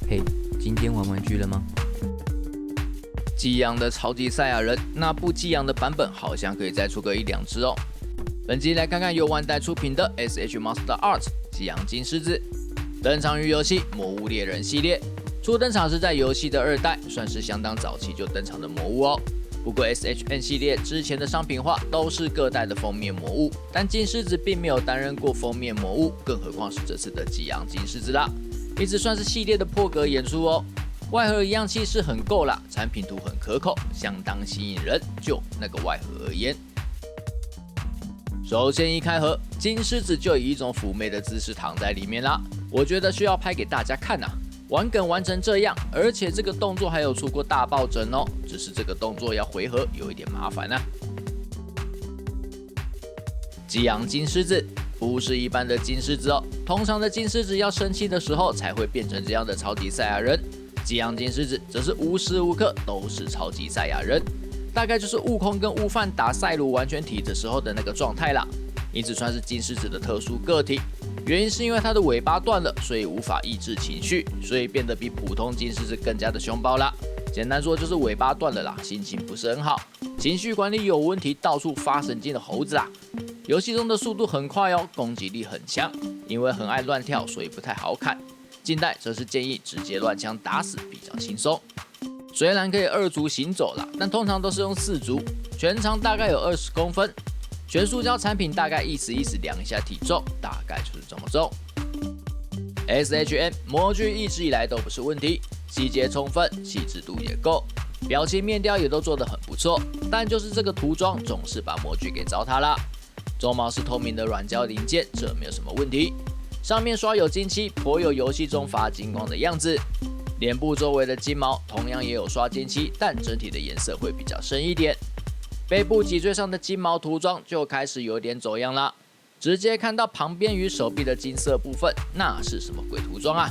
嘿，今天玩玩具了吗？激昂的超级赛亚人，那不激昂的版本好像可以再出个1、2只哦。本集来看看由万代出品的 SH Monster Art 激昂金狮子，登场于游戏《魔物猎人》系列，初登场是在游戏的2代，算是相当早期就登场的魔物哦。不过 SHN 系列之前的商品化都是各代的封面魔物，但金狮子并没有担任过封面魔物，更何况是这次的激昂金狮子啦，一直算是系列的破格演出哦。外盒一样气势很够啦，产品图很可口，相当吸引人。就那个外盒而言，首先一开盒，金狮子就以一种妩媚的姿势躺在里面啦。我觉得需要拍给大家看啊，玩梗玩成这样，而且这个动作还有出过大抱枕哦，只是这个动作要回合有一点麻烦啊。激昂金狮子不是一般的金狮子哦，通常的金狮子要生气的时候才会变成这样的超级赛亚人。激昂金狮子则是无时无刻都是超级赛亚人，大概就是悟空跟悟饭打赛鲁完全体的时候的那个状态啦，因此算是金狮子的特殊个体。原因是因为它的尾巴断了，所以无法抑制情绪，所以变得比普通金狮子更加的凶暴啦。简单说就是尾巴断了啦，心情不是很好，情绪管理有问题，到处发神经的猴子啦。游戏中的速度很快哦，攻击力很强，因为很爱乱跳，所以不太好砍。近代则是建议直接乱枪打死比较轻松。虽然可以2足行走啦，但通常都是用4足，全长大概有20公分。全塑胶产品大概意思量一下体重，大概就是这么重。SHN 模具一直以来都不是问题，细节充分，细致度也够，表情面雕也都做得很不错，但就是这个涂装总是把模具给糟蹋啦。鬃毛是透明的软胶零件，这没有什么问题。上面刷有金漆，颇有游戏中发金光的样子。脸部周围的金毛同样也有刷金漆，但整体的颜色会比较深一点。背部脊椎上的金毛涂装就开始有点走样啦，直接看到旁边与手臂的金色部分，那是什么鬼涂装啊？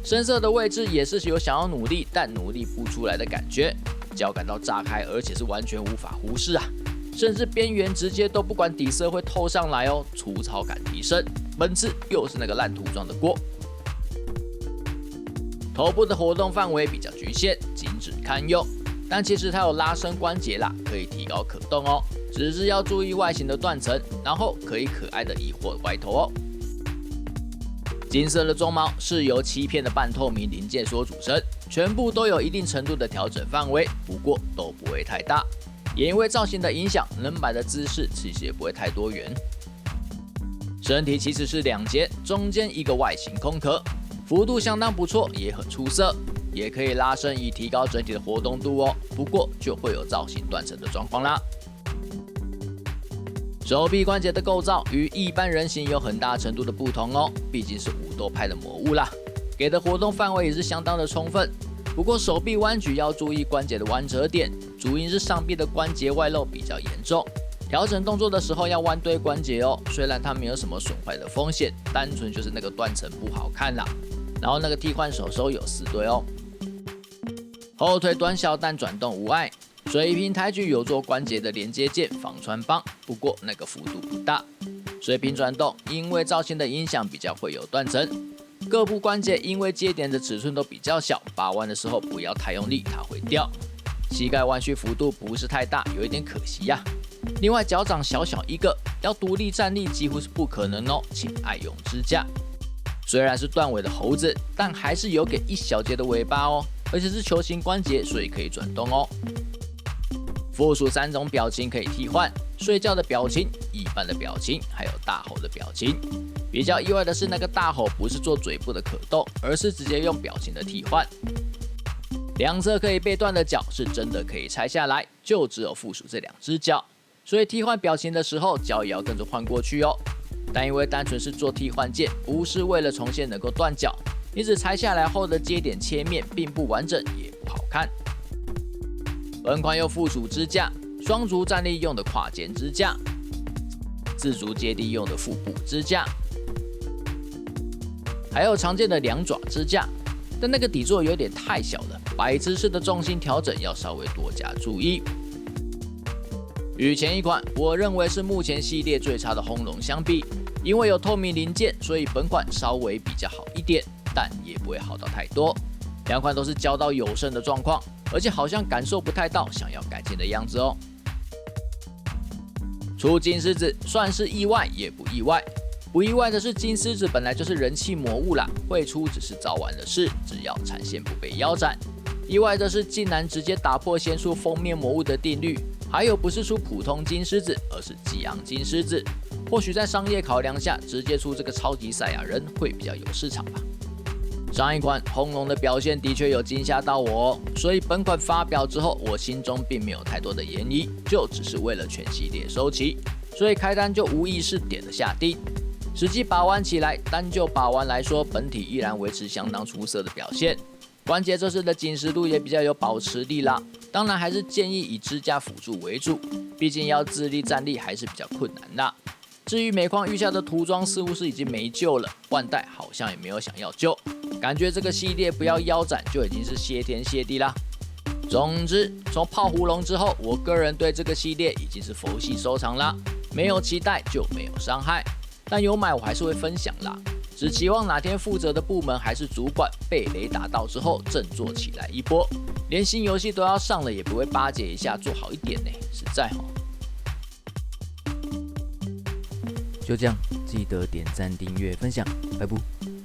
深色的位置也是有想要努力，但努力不出来的感觉，脚感到炸开，而且是完全无法忽视啊！甚至边缘直接都不管底色会透上来哦，粗糙感提升。本次又是那个烂涂装的锅。头部的活动范围比较局限，禁止堪用，但其实它有拉伸关节啦，可以提高可动哦。只是要注意外形的断层，然后可以可爱的疑惑歪头哦。金色的鬃毛是由7片的半透明零件所组成，全部都有一定程度的调整范围，不过都不会太大。也因为造型的影响，能摆的姿势其实也不会太多元。身体其实是2节，中间一个外形空壳，幅度相当不错，也很出色，也可以拉伸以提高整体的活动度哦。不过就会有造型断层的状况啦。手臂关节的构造与一般人形有很大程度的不同哦，毕竟是武斗派的魔物啦，给的活动范围也是相当的充分。不过手臂弯举要注意关节的弯折点，主因是上臂的关节外露比较严重。调整动作的时候要弯对关节哦，虽然它没有什么损坏的风险，单纯就是那个断层不好看啦。然后那个替换手手有4对哦。后腿短小但转动无碍，水平抬举有做关节的连接件防穿帮，不过那个幅度不大。水平转动因为造型的影响比较会有断层。各部关节因为接点的尺寸都比较小，把弯的时候不要太用力，它会掉。膝盖弯曲幅度不是太大，有一点可惜呀。另外脚掌小小一个，要独立站立几乎是不可能哦，请爱用支架。虽然是断尾的猴子，但还是有给1小节的尾巴哦，而且是球形关节，所以可以转动哦。附属3种表情可以替换：睡觉的表情、一般的表情，还有大吼的表情。比较意外的是，那个大吼不是做嘴部的可动，而是直接用表情的替换。2侧可以被断的脚是真的可以拆下来，就只有附属这2只脚，所以替换表情的时候脚也要跟着换过去哦。但因为单纯是做替换件，不是为了重现能够断脚，因此拆下来后的接点切面并不完整，也不好看。本款又附属支架，双足站立用的跨肩支架，4足接地用的腹部支架，还有常见的2爪支架，但那个底座有点太小了，摆姿势的重心调整要稍微多加注意。与前一款我认为是目前系列最差的轰龙相比，因为有透明零件，所以本款稍微比较好一点，但也不会好到太多。两款都是交到有胜的状况，而且好像感受不太到想要改进的样子哦。出金狮子算是意外也不意外，不意外的是金狮子本来就是人气魔物啦，会出只是早晚的事，只要产线不被腰斩。意外的是竟然直接打破仙术封面魔物的定律，还有不是出普通金狮子，而是激昂金狮子。或许在商业考量下，直接出这个超级赛亚人会比较有市场吧。上一款红龙的表现的确有惊吓到我哦，所以本款发表之后，我心中并没有太多的涟漪，就只是为了全系列收齐，所以开单就无意识点了下定。实际把玩起来，单就把玩来说，本体依然维持相当出色的表现。关节这次的紧实度也比较有保持力啦，当然还是建议以支架辅助为主，毕竟要自立站立还是比较困难的。至于每况愈下的涂装似乎是已经没救了，万代好像也没有想要救，感觉这个系列不要腰斩就已经是谢天谢地啦。总之，从泡芙龙之后，我个人对这个系列已经是佛系收藏啦，没有期待就没有伤害，但有买我还是会分享啦。只期望哪天负责的部门还是主管被雷打到之后振作起来一波，连新游戏都要上了也不会巴结一下做好一点呢，实在齁。就这样，记得点赞、订阅、分享，拜拜。